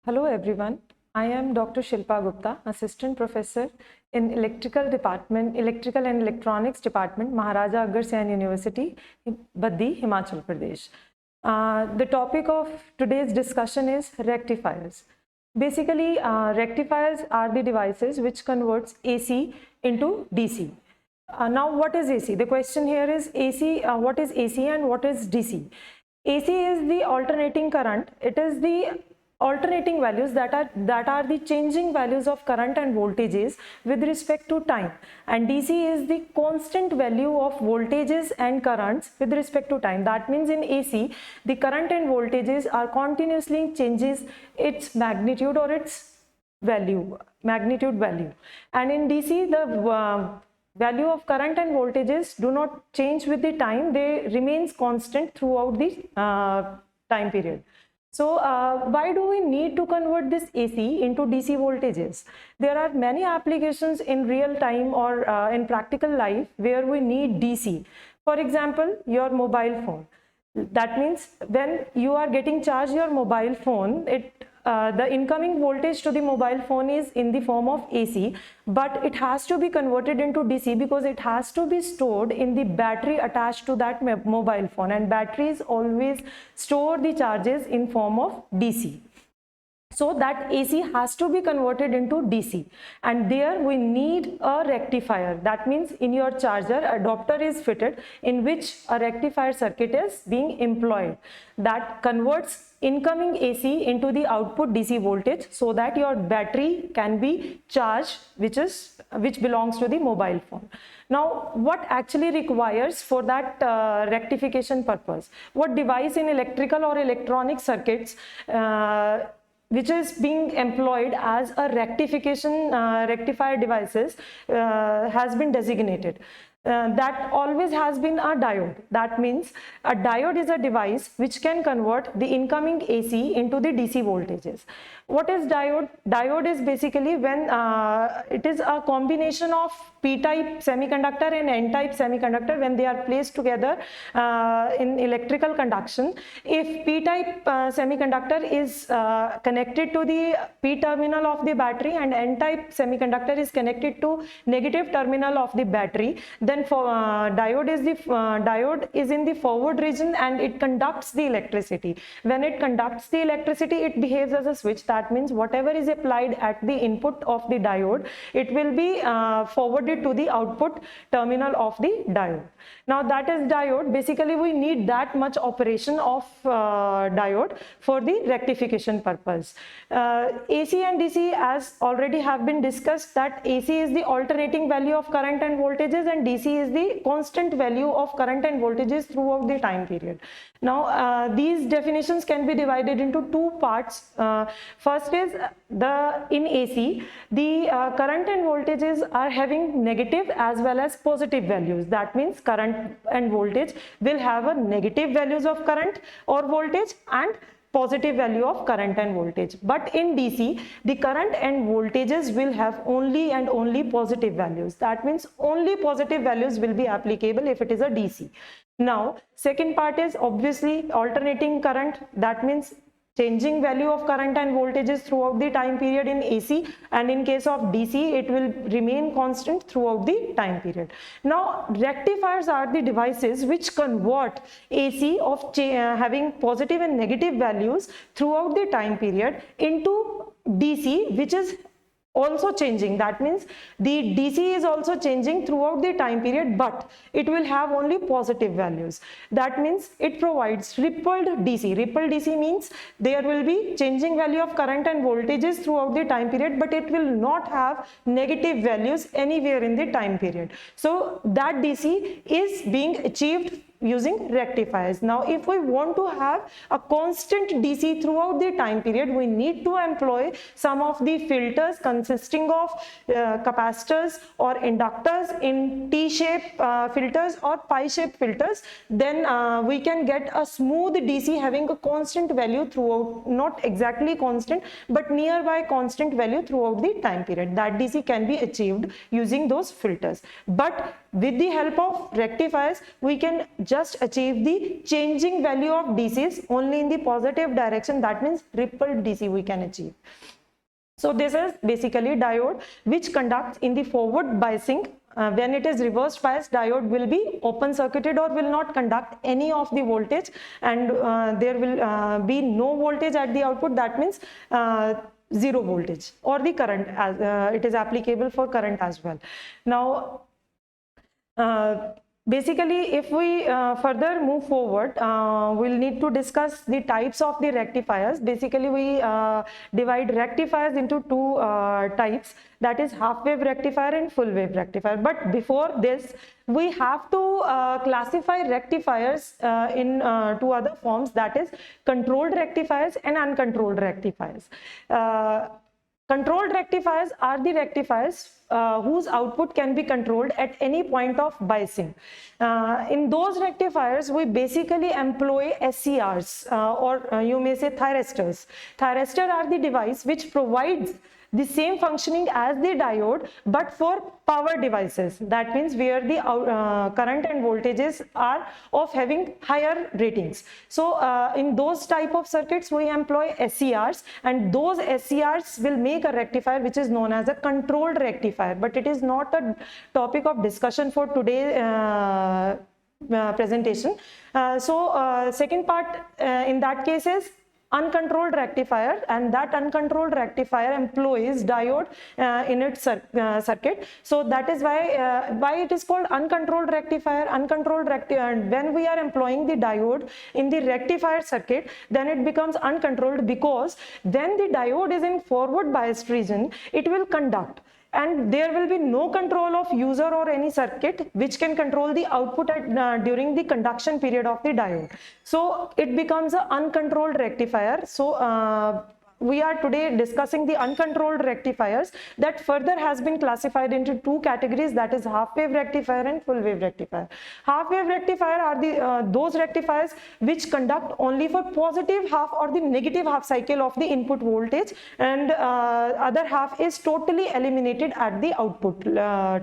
Hello everyone, I am Dr. Shilpa Gupta, Assistant Professor in Electrical and Electronics Department, Maharaja Aggar Sen University, Baddi, Himachal Pradesh. The topic of today's discussion is rectifiers. Basically, rectifiers are the devices which converts AC into DC. Now, what is AC? The question here is AC. What is AC and what is DC? AC is the alternating current. It is the alternating values that are the changing values of current and voltages with respect to time, and DC is the constant value of voltages and currents with respect to time. That means in AC the current and voltages are continuously changes its magnitude or its magnitude value, and in DC the value of current and voltages do not change with the time, they remains constant throughout the time period. So why do we need to convert this AC into DC voltages? There are many applications in real time or in practical life where we need DC. For example, your mobile phone. That means when you are getting charged your mobile phone, the incoming voltage to the mobile phone is in the form of AC, but it has to be converted into DC because it has to be stored in the battery attached to that mobile phone, and batteries always store the charges in form of DC. So that AC has to be converted into DC, and there we need a rectifier. That means in your charger adapter is fitted in which a rectifier circuit is being employed that converts incoming AC into the output DC voltage so that your battery can be charged, which belongs to the mobile phone. Now, what actually requires for that rectification purpose? What device in electrical or electronic circuits which is being employed as a rectifier devices has been designated? That always has been a diode. That means a diode is a device which can convert the incoming AC into the DC voltages. What is diode? Diode is basically when it is a combination of p-type semiconductor and n-type semiconductor when they are placed together in electrical conduction. If p-type semiconductor is connected to the p terminal of the battery and n-type semiconductor is connected to negative terminal of the battery, then diode is in the forward region and it conducts the electricity. When it conducts the electricity, it behaves as a switch. That means whatever is applied at the input of the diode, it will be forwarded to the output terminal of the diode. Now that is diode. Basically we need that much operation of diode for the rectification purpose. AC and DC, as already have been discussed, that AC is the alternating value of current and voltages and DC is the constant value of current and voltages throughout the time period. Now these definitions can be divided into two parts. First is in AC the current and voltages are having negative as well as positive values. That means current and voltage will have a negative values of current or voltage and positive value of current and voltage. But in DC the current and voltages will have only and only positive values. That means only positive values will be applicable if it is a DC. Now second part is obviously alternating current. That means changing value of current and voltages throughout the time period in AC, and in case of DC it will remain constant throughout the time period. Now rectifiers are the devices which convert AC of having positive and negative values throughout the time period into DC, which is also changing. That means the DC is also changing throughout the time period, but it will have only positive values. That means it provides rippled DC. Rippled DC means there will be changing value of current and voltages throughout the time period, but it will not have negative values anywhere in the time period. So that DC is being achieved using rectifiers. Now if we want to have a constant DC throughout the time period, we need to employ some of the filters consisting of capacitors or inductors in T-shape filters or pi-shape filters. Then we can get a smooth DC having a constant value throughout, not exactly constant but nearby constant value throughout the time period. That DC can be achieved using those filters. But with the help of rectifiers we can just achieve the changing value of DCs only in the positive direction. That means rippled DC we can achieve. So this is basically diode which conducts in the forward biasing. When it is reversed bias, diode will be open circuited or will not conduct any of the voltage, and there will be no voltage at the output. That means zero voltage, or the current, as it is applicable for current as well. Now basically, if we further move forward, we'll need to discuss the types of the rectifiers. Basically, we divide rectifiers into two types, that is half wave rectifier and full wave rectifier. But before this, we have to classify rectifiers in two other forms, that is controlled rectifiers and uncontrolled rectifiers. Controlled rectifiers are the rectifiers whose output can be controlled at any point of biasing. In those rectifiers, we basically employ SCRs or you may say thyristors. Thyristors are the device which provides the same functioning as the diode but for power devices. That means where the current and voltages are of having higher ratings. So in those type of circuits we employ SCRs, and those SCRs will make a rectifier which is known as a controlled rectifier, but it is not a topic of discussion for today presentation. Second part in that case is uncontrolled rectifier, and that uncontrolled rectifier employs diode in its circuit. So that is why it is called uncontrolled rectifier. When we are employing the diode in the rectifier circuit, then it becomes uncontrolled, because when the diode is in forward biased region, it will conduct, and there will be no control of user or any circuit which can control the output during the conduction period of the diode. So it becomes an uncontrolled rectifier. So we are today discussing the uncontrolled rectifiers that further has been classified into two categories, that is half wave rectifier and full wave rectifier. Half wave rectifier are the those rectifiers which conduct only for positive half or the negative half cycle of the input voltage, and other half is totally eliminated at the output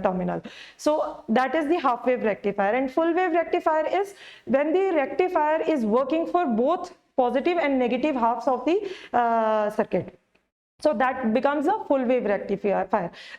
terminal. So that is the half wave rectifier. And full wave rectifier is when the rectifier is working for both positive and negative halves of the circuit. So that becomes a full wave rectifier.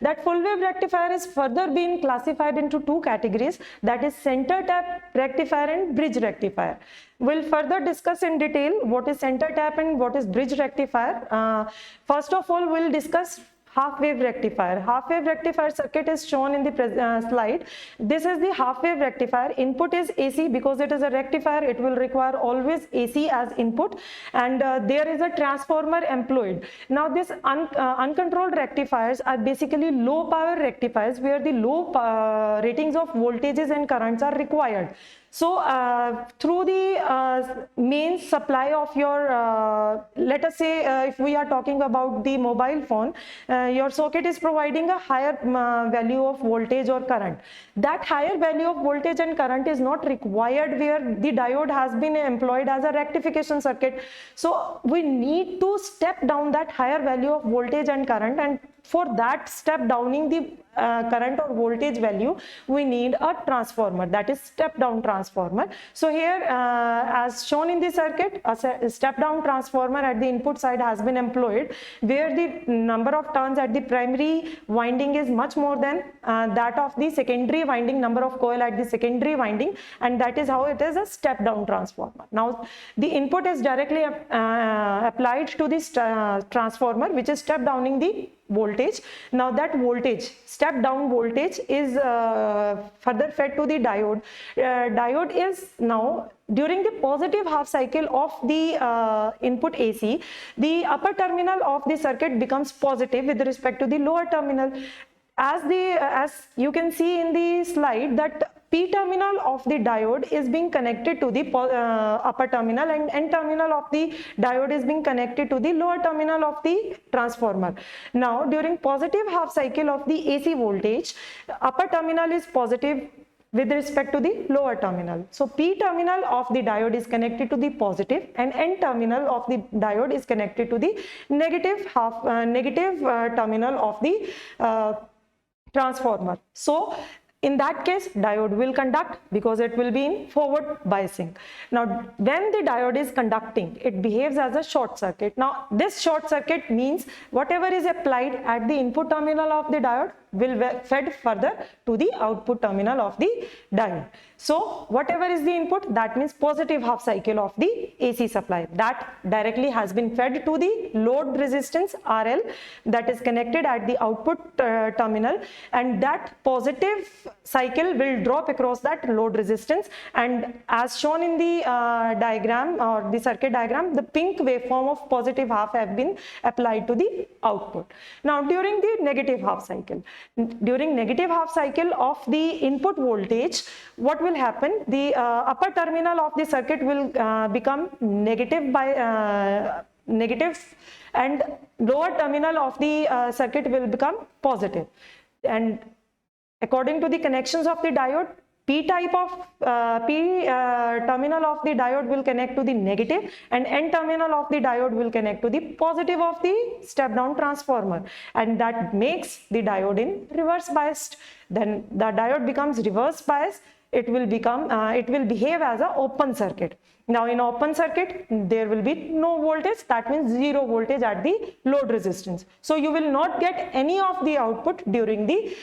That full wave rectifier is further being classified into two categories, that is center tap rectifier and bridge rectifier. We'll further discuss in detail what is center tap and what is bridge rectifier. First of all, we'll discuss half wave rectifier. Half wave rectifier circuit is shown in the slide. This is the half wave rectifier. Input is AC. Because it is a rectifier, it will require always AC as input, and there is a transformer employed. Now this uncontrolled rectifiers are basically low power rectifiers where the low ratings of voltages and currents are required. So through the main supply of your, let us say if we are talking about the mobile phone, your socket is providing a higher value of voltage or current. That higher value of voltage and current is not required where the diode has been employed as a rectification circuit. So we need to step down that higher value of voltage and current, and for that step downing the current or voltage value, we need a transformer, that is step down transformer. So here as shown in the circuit, a step down transformer at the input side has been employed, where the number of turns at the primary winding is much more than that of the secondary winding, number of coil at the secondary winding, and that is how it is a step down transformer. Now the input is directly applied to this transformer, which is step downing the voltage. Now that voltage, step down voltage, is further fed to the diode. Diode is now during the positive half cycle of the input AC, the upper terminal of the circuit becomes positive with respect to the lower terminal. As you can see in the slide, that P terminal of the diode is being connected to the upper terminal, and N terminal of the diode is being connected to the lower terminal of the transformer. Now during positive half cycle of the AC voltage, upper terminal is positive with respect to the lower terminal. So P terminal of the diode is connected to the positive, and N terminal of the diode is connected to the negative terminal of the transformer. So In that case, diode will conduct because it will be in forward biasing. Now, when the diode is conducting, it behaves as a short circuit. Now, this short circuit means whatever is applied at the input terminal of the diode will be fed further to the output terminal of the diode. So, whatever is the input, that means positive half cycle of the AC supply, that directly has been fed to the load resistance RL that is connected at the output terminal, and that positive cycle will drop across that load resistance, and as shown in the diagram or the circuit diagram, the pink waveform of positive half have been applied to the output. Now, during the negative half cycle, of the input voltage, what will happen? The upper terminal of the circuit will become negative and lower terminal of the circuit will become positive. And according to the connections of the diode, P terminal of the diode will connect to the negative, and N terminal of the diode will connect to the positive of the step down transformer, and that makes the diode in reverse biased. Then the diode becomes reverse biased. It will behave as an open circuit. Now, in open circuit, there will be no voltage, that means zero voltage at the load resistance. So, you will not get any of the output during the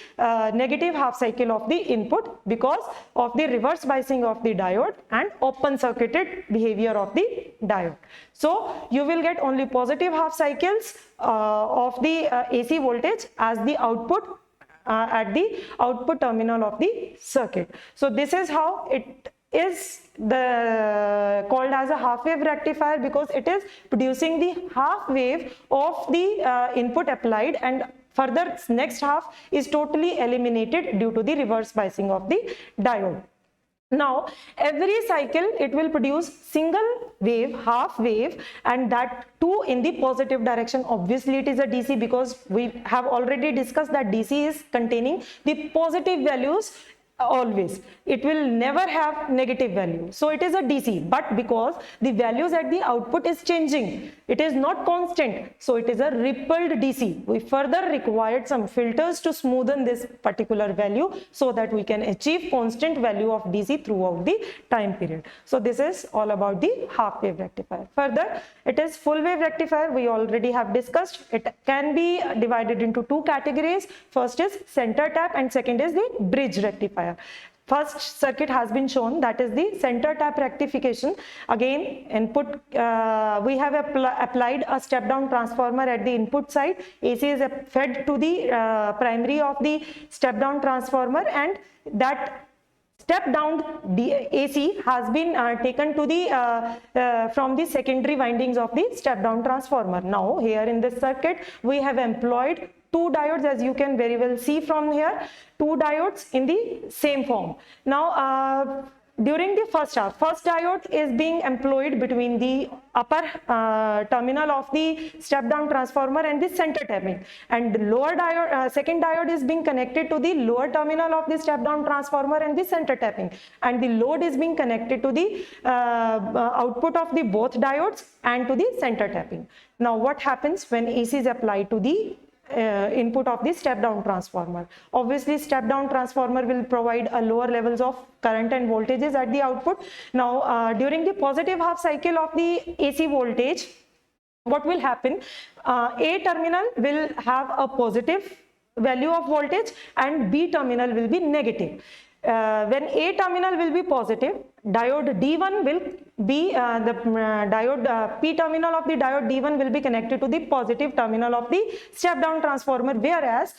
negative half cycle of the input because of the reverse biasing of the diode and open circuited behavior of the diode. So, you will get only positive half cycles of the AC voltage as the output at the output terminal of the circuit. So, this is how it is called as a half wave rectifier, because it is producing the half wave of the input applied, and further next half is totally eliminated due to the reverse biasing of the diode. Now, every cycle it will produce single wave, half wave, and that too in the positive direction. Obviously, it is a DC because we have already discussed that DC is containing the positive values always. It will never have negative value. So, it is a DC, but because the values at the output is changing, it is not constant. So, it is a rippled DC. We further required some filters to smoothen this particular value so that we can achieve constant value of DC throughout the time period. So, this is all about the half wave rectifier. Further, it is full wave rectifier. We already have discussed. It can be divided into two categories. First is center tap and second is the bridge rectifier. First circuit has been shown, that is the center tap rectification. Again, input we have applied a step down transformer at the input side. AC is fed to the primary of the step down transformer, and that step down AC has been taken to the from the secondary windings of the step down transformer. Now, here in this circuit we have employed two diodes, as you can very well see from here, two diodes in the same form. Now, during the first half, first diode is being employed between the upper terminal of the step down transformer and the center tapping, and the lower diode, second diode is being connected to the lower terminal of the step down transformer and the center tapping, and the load is being connected to the output of the both diodes and to the center tapping. Now, what happens when AC is applied to the input of the step down transformer? Obviously, step down transformer will provide a lower levels of current and voltages at the output. Now, during the positive half cycle of the AC voltage, what will happen? A terminal will have a positive value of voltage and B terminal will be negative. When A terminal will be positive, diode D1 will be P terminal of the diode D1 will be connected to the positive terminal of the step down transformer, whereas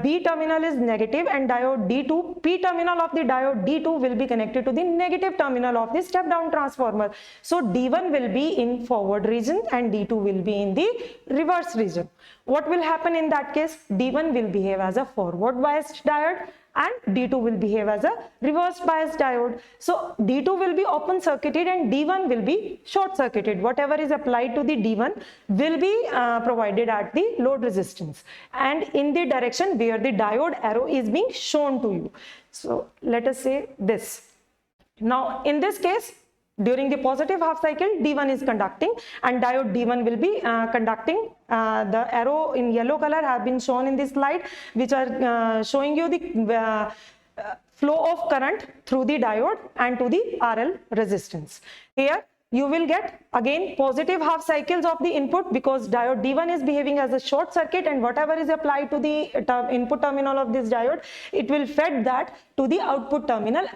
B terminal is negative and diode D2, P terminal of the diode D2 will be connected to the negative terminal of the step down transformer. So, D1 will be in forward region and D2 will be in the reverse region. What will happen in that case? D1 will behave as a forward biased diode and D2 will behave as a reverse biased diode. So, D2 will be open circuited and D1 will be short circuited. Whatever is applied to the D1 will be provided at the load resistance and in the direction where the diode arrow is being shown to you. So, let us say this. Now, in this case, during the positive half cycle, D1 is conducting and diode D1 will be conducting. The arrow in yellow color have been shown in this slide, which are showing you the flow of current through the diode and to the RL resistance. Here you will get again positive half cycles of the input, because diode D1 is behaving as a short circuit, and whatever is applied to the input terminal of this diode, it will fed that to the output terminal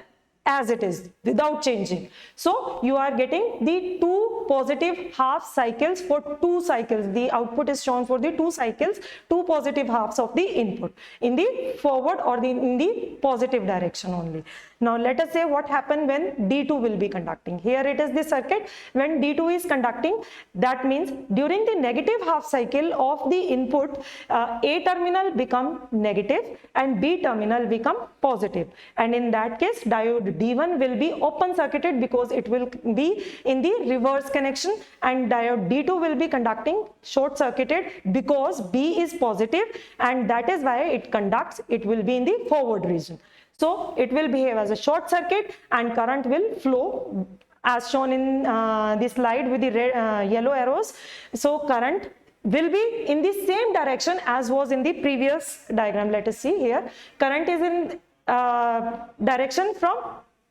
as it is without changing. So you are getting the two positive half cycles for 2 cycles. The output is shown for the 2 cycles, 2 positive halves of the input in the forward or in the positive direction only. Now let us say what happened when D2 will be conducting. Here it is the circuit. When D2 is conducting, that means during the negative half cycle of the input, A terminal become negative and B terminal become positive, and in that case diode D1 will be open circuited because it will be in the reverse connection, and diode D2 will be conducting short circuited because B is positive, and that is why it conducts, it will be in the forward region. So it will behave as a short circuit and current will flow as shown in the slide with the red, yellow arrows. So current will be in the same direction as was in the previous diagram. Let us see here. Current is in direction from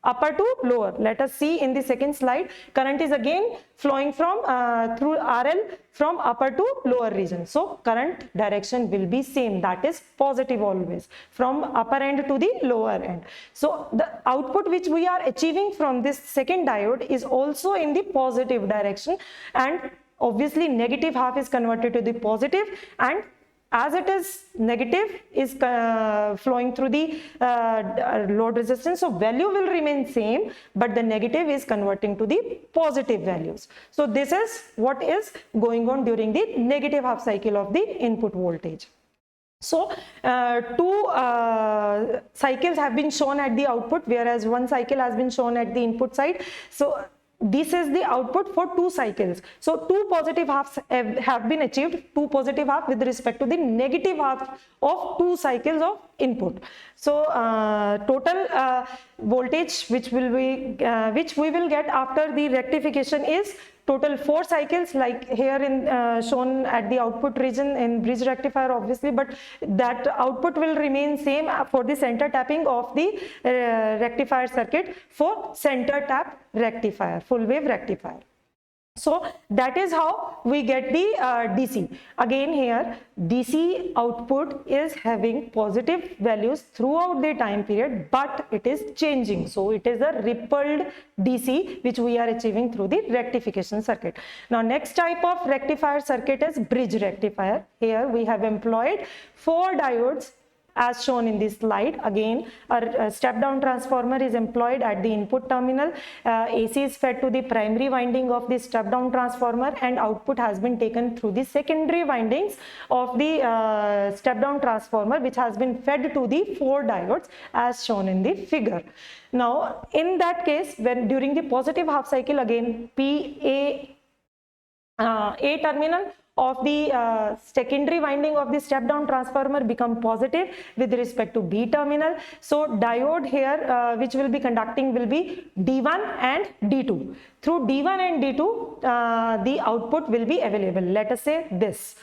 upper to lower. Let us see in the second slide. Current is again flowing from through RL from upper to lower region. So current direction will be same, that is positive always, from upper end to the lower end. So the output which we are achieving from this second diode is also in the positive direction, and obviously negative half is converted to the positive, and as it is negative is flowing through the load resistance, so value will remain same, but the negative is converting to the positive values. So this is what is going on during the negative half cycle of the input voltage. So 2 cycles have been shown at the output, whereas 1 cycle has been shown at the input side. So this is the output for 2 cycles. So 2 positive halves have been achieved, 2 positive half with respect to the negative half of 2 cycles of input. So total voltage which we will get after the rectification is total 4 cycles, like here in shown at the output region in bridge rectifier obviously, but that output will remain same for the center tapping of the rectifier circuit for center tap rectifier, full wave rectifier. So that is how we get the DC. Again here DC output is having positive values throughout the time period, but it is changing. So it is a rippled DC which we are achieving through the rectification circuit. Now next type of rectifier circuit is bridge rectifier. Here we have employed 4 diodes as shown in this slide. Again a step down transformer is employed at the input terminal. AC is fed to the primary winding of the step down transformer, and output has been taken through the secondary windings of the step down transformer, which has been fed to the 4 diodes as shown in the figure. Now in that case, when during the positive half cycle, again A terminal of the secondary winding of the step down transformer become positive with respect to B terminal. So diode here which will be conducting will be D1 and D2. Through D1 and D2 the output will be available. Let us say this: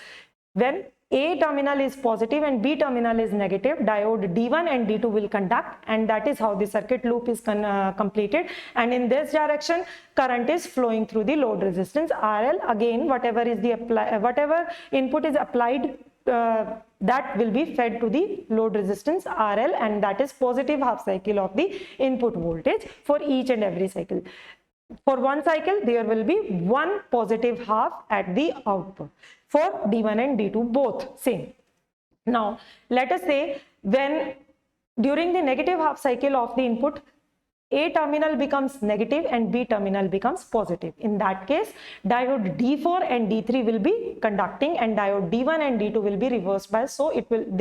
when A terminal is positive and B terminal is negative, diode D1 and D2 will conduct, and that is how the circuit loop is completed. And in this direction current is flowing through the load resistance RL. Again whatever input is applied that will be fed to the load resistance RL, and that is positive half cycle of the input voltage for each and every cycle. For 1 cycle there will be 1 positive half at the output. For D1 and D2 both same. Now let us say when during the negative half cycle of the input A terminal becomes negative and B terminal becomes positive. In that case diode D4 and D3 will be conducting, and diode D1 and D2 will be reversed bias, so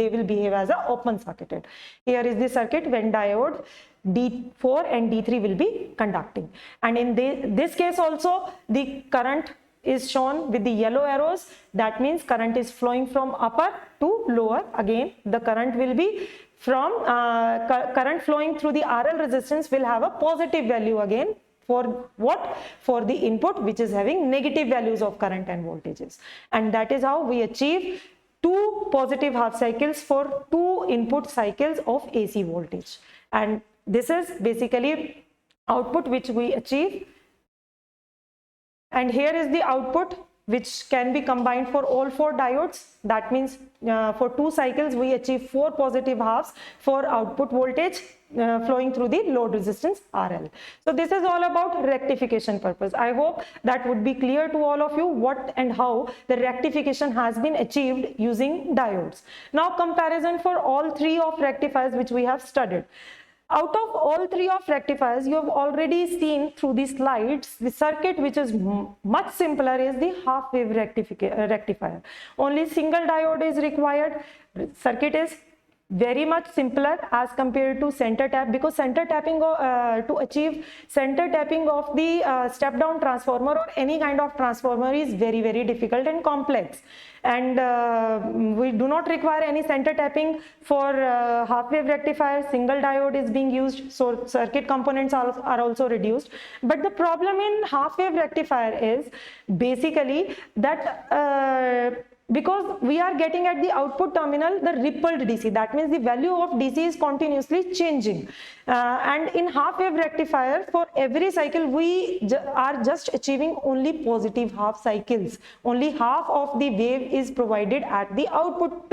they will behave as a open circuited. Here is the circuit when diode D4 and D3 will be conducting, and in this case also the current is shown with the yellow arrows. That means current is flowing from upper to lower. Again the current will be from current flowing through the RL resistance will have a positive value again. For what? For the input which is having negative values of current and voltages, and that is how we achieve 2 positive half cycles for 2 input cycles of AC voltage, and this is basically output which we achieve. And here is the output which can be combined for all 4 diodes. That means for 2 cycles we achieve 4 positive halves for output voltage flowing through the load resistance RL. So this is all about rectification purpose. I hope that would be clear to all of you what and how the rectification has been achieved using diodes. Now comparison for all 3 of rectifiers which we have studied. Out of all 3 of rectifiers, you have already seen through the slides, the circuit which is much simpler is the half wave rectifier. Only single diode is required. Circuit is very much simpler as compared to center tap, because center tapping to achieve center tapping of the step down transformer or any kind of transformer is very difficult and complex, and we do not require any center tapping for half wave rectifier. Single diode is being used, so circuit components are also reduced. But the problem in half wave rectifier is basically that because we are getting at the output terminal the rippled DC, that means the value of DC is continuously changing, and in half wave rectifier for every cycle we are just achieving only positive half cycles. Only half of the wave is provided at the output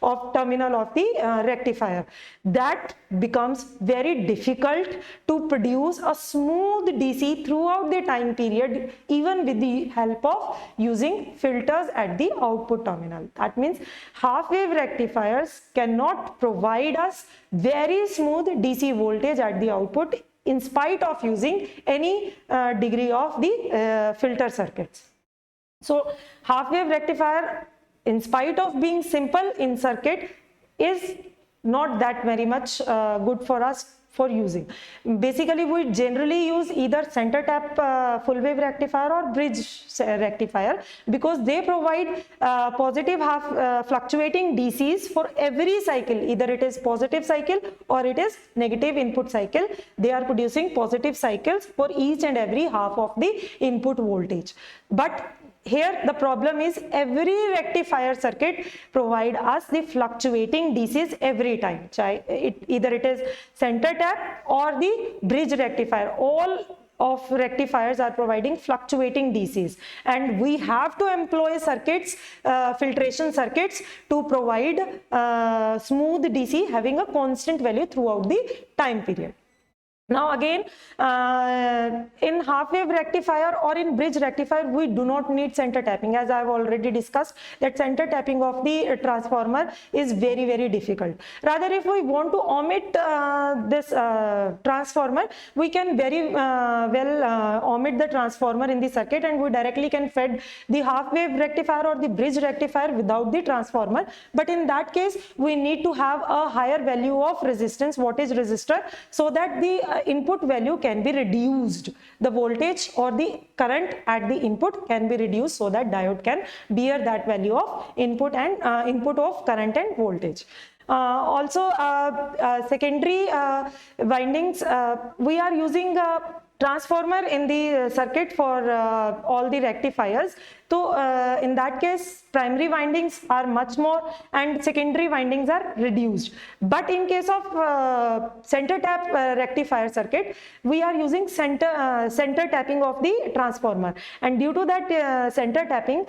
of terminal of the rectifier. That becomes very difficult to produce a smooth DC throughout the time period, even with the help of using filters at the output terminal. That means half wave rectifiers cannot provide us very smooth DC voltage at the output in spite of using any degree of the filter circuits. So half wave rectifier, in spite of being simple in circuit, is not that very much good for us for using. Basically we generally use either center tap full wave rectifier or bridge rectifier, because they provide positive half fluctuating DCs for every cycle. Either it is positive cycle or it is negative input cycle. They are producing positive cycles for each and every half of the input voltage. But here the problem is every rectifier circuit provide us the fluctuating DCs every time. Either it is center tap or the bridge rectifier. All of rectifiers are providing fluctuating DCs, and we have to employ circuits, filtration circuits, to provide smooth DC having a constant value throughout the time period. Now again, in half wave rectifier or in bridge rectifier we do not need center tapping, as I have already discussed that center tapping of the transformer is very difficult. Rather, if we want to omit this transformer, we can very well omit the transformer in the circuit, and we directly can feed the half wave rectifier or the bridge rectifier without the transformer. But in that case we need to have a higher value of resistance, voltage resistor, so that the input value can be reduced. The voltage or the current at the input can be reduced, so that diode can bear that value of input and input of current and voltage. Also secondary windings, we are using transformer in the circuit for all the rectifiers. So in that case primary windings are much more and secondary windings are reduced. But in case of center tap rectifier circuit, we are using center tapping of the transformer, and due to that center tapping,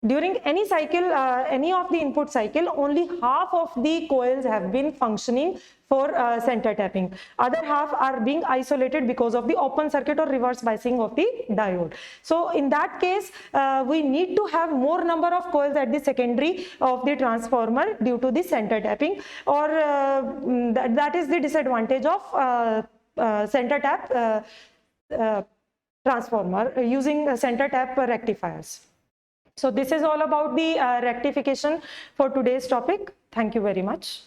during any cycle, any of the input cycle, only half of the coils have been functioning for center tapping. Other half are being isolated because of the open circuit or reverse biasing of the diode. So in that case, we need to have more number of coils at the secondary of the transformer due to the center tapping, or that is the disadvantage of center tap transformer using center tap rectifiers. So this is all about the rectification for today's topic. Thank you very much.